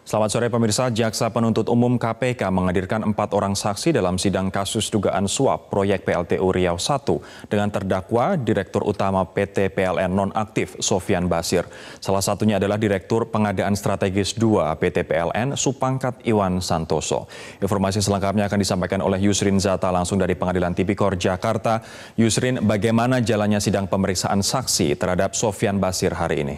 Selamat sore pemirsa, Jaksa Penuntut Umum KPK menghadirkan 4 orang saksi dalam sidang kasus dugaan suap proyek PLTU Riau I dengan terdakwa Direktur Utama PT PLN Nonaktif Sofyan Basir. Salah satunya adalah Direktur Pengadaan Strategis II PT PLN Supangkat Iwan Santoso. Informasi selengkapnya akan disampaikan oleh Yusrin Zata langsung dari Pengadilan Tipikor Jakarta. Yusrin, bagaimana jalannya sidang pemeriksaan saksi terhadap Sofyan Basir hari ini?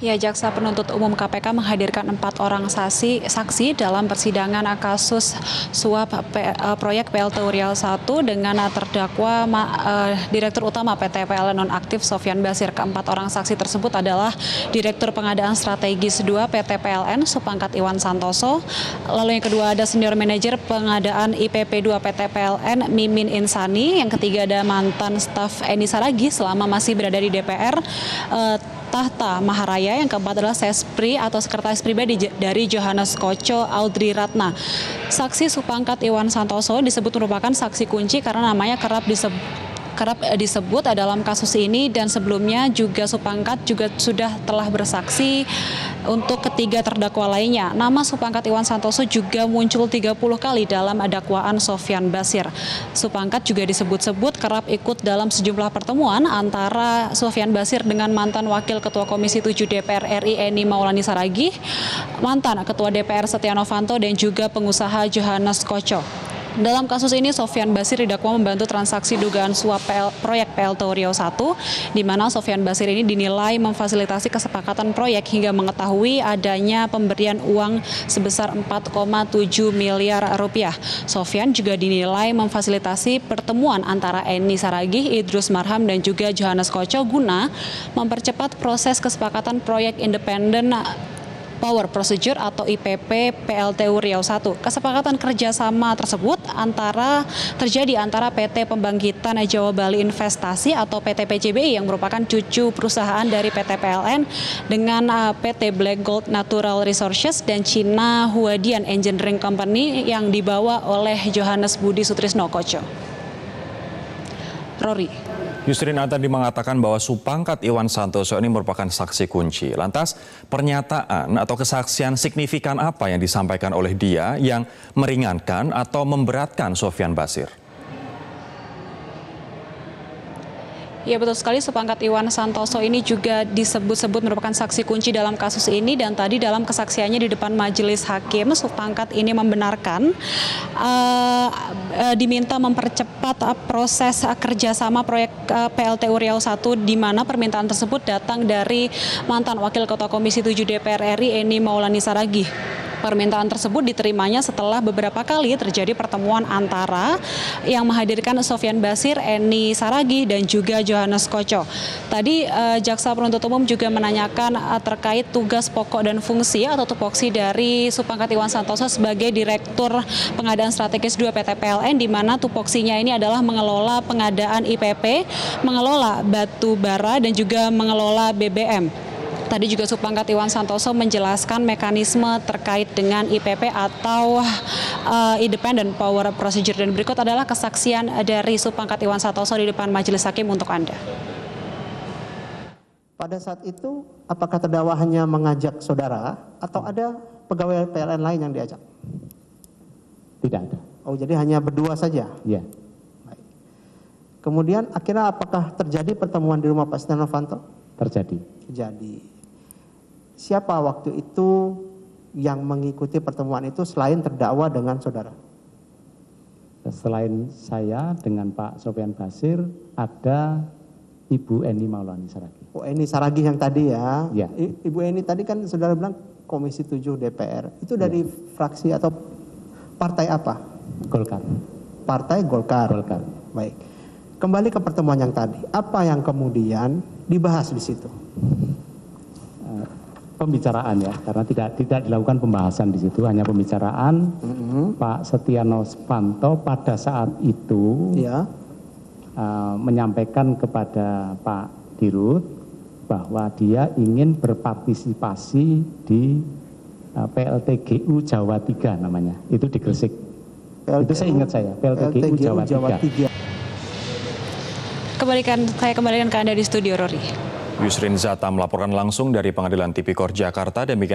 Ya, Jaksa Penuntut Umum KPK menghadirkan 4 orang saksi dalam persidangan kasus suap proyek PLTU Riau I dengan terdakwa Direktur Utama PT PLN Nonaktif Sofyan Basir. Keempat orang saksi tersebut adalah Direktur Pengadaan Strategis II PT PLN Supangkat Iwan Santoso. Lalu yang kedua ada Senior Manajer Pengadaan IPP II PT PLN Mimin Insani. Yang ketiga ada mantan staf Eni Saragih selama masih berada di DPR Tahta Maharaya. Yang keempat adalah Sespri atau Sekretaris Pribadi dari Johannes Koco Audrey Ratna. Saksi Supangkat Iwan Santoso disebut merupakan saksi kunci karena namanya kerap disebut dalam kasus ini, dan sebelumnya juga Supangkat juga sudah telah bersaksi untuk ketiga terdakwa lainnya. Nama Supangkat Iwan Santoso juga muncul 30 kali dalam dakwaan Sofyan Basir. Supangkat juga disebut-sebut kerap ikut dalam sejumlah pertemuan antara Sofyan Basir dengan mantan Wakil Ketua Komisi 7 DPR RI Eni Maulani Saragih, mantan Ketua DPR Setia Novanto, dan juga pengusaha Johannes Koco. Dalam kasus ini, Sofyan Basir didakwa membantu transaksi dugaan suap proyek PLTU Riau I, di mana Sofyan Basir ini dinilai memfasilitasi kesepakatan proyek hingga mengetahui adanya pemberian uang sebesar 4,7 miliar rupiah. Sofyan juga dinilai memfasilitasi pertemuan antara Eni Saragih, Idrus Marham, dan juga Johannes Koco guna mempercepat proses kesepakatan proyek independen Power Procedure atau IPP PLTU Riau I. Kesepakatan kerjasama tersebut terjadi antara PT Pembangkitan Jawa Bali Investasi atau PT PJBI yang merupakan cucu perusahaan dari PT PLN dengan PT Black Gold Natural Resources dan China Huadian Engineering Company yang dibawa oleh Johannes Budi Sutrisno Koco. Rory. Yusrin tadi mengatakan bahwa Supangkat Iwan Santoso ini merupakan saksi kunci. Lantas pernyataan atau kesaksian signifikan apa yang disampaikan oleh dia yang meringankan atau memberatkan Sofyan Basir? Ya, betul sekali, Supangkat Iwan Santoso ini juga disebut-sebut merupakan saksi kunci dalam kasus ini, dan tadi dalam kesaksiannya di depan majelis hakim, Supangkat ini membenarkan diminta mempercepat proses kerjasama proyek PLTU Riau I, di mana permintaan tersebut datang dari mantan Wakil Ketua Komisi 7 DPR RI Eni Maulani Saragih. Permintaan tersebut diterimanya setelah beberapa kali terjadi pertemuan antara yang menghadirkan Sofyan Basir, Eni Saragih, dan juga Johannes Koco. Tadi Jaksa Penuntut Umum juga menanyakan terkait tugas pokok dan fungsi atau tupoksi dari Supangkat Iwan Santoso sebagai Direktur Pengadaan Strategis II PT PLN, di mana tupoksinya ini adalah mengelola pengadaan IPP, mengelola batu bara, dan juga mengelola BBM. Tadi juga Supangkat Iwan Santoso menjelaskan mekanisme terkait dengan IPP atau Independent Power Procedure, dan berikut adalah kesaksian dari Supangkat Iwan Santoso di depan majelis hakim untuk Anda. Pada saat itu, apakah terdakwa hanya mengajak saudara atau ada pegawai PLN lain yang diajak? Tidak ada. Oh, jadi hanya berdua saja? Iya. Baik. Kemudian akhirnya apakah terjadi pertemuan di rumah Pak Setia Novanto? Terjadi. Terjadi. Siapa waktu itu yang mengikuti pertemuan itu selain terdakwa dengan saudara? Selain saya dengan Pak Sofyan Basir, ada Ibu Eni Maulani Saragih. Oh, Eni Saragih yang tadi ya? Ya. Ibu Eni tadi kan saudara bilang Komisi 7 DPR. Itu dari fraksi atau partai apa? Golkar. Partai Golkar. Golkar. Baik. Kembali ke pertemuan yang tadi. Apa yang kemudian dibahas di situ? Pembicaraan ya, karena tidak dilakukan pembahasan di situ, hanya pembicaraan. Pak Setia Novanto pada saat itu menyampaikan kepada Pak Dirut bahwa dia ingin berpartisipasi di PLTGU Jawa 3 namanya, itu di Gresik. Itu saya ingat saya, PLTGU Jawa 3. Saya kembalikan ke Anda di studio, Rory. Yusrin Zata melaporkan langsung dari Pengadilan Tipikor Jakarta. Demikian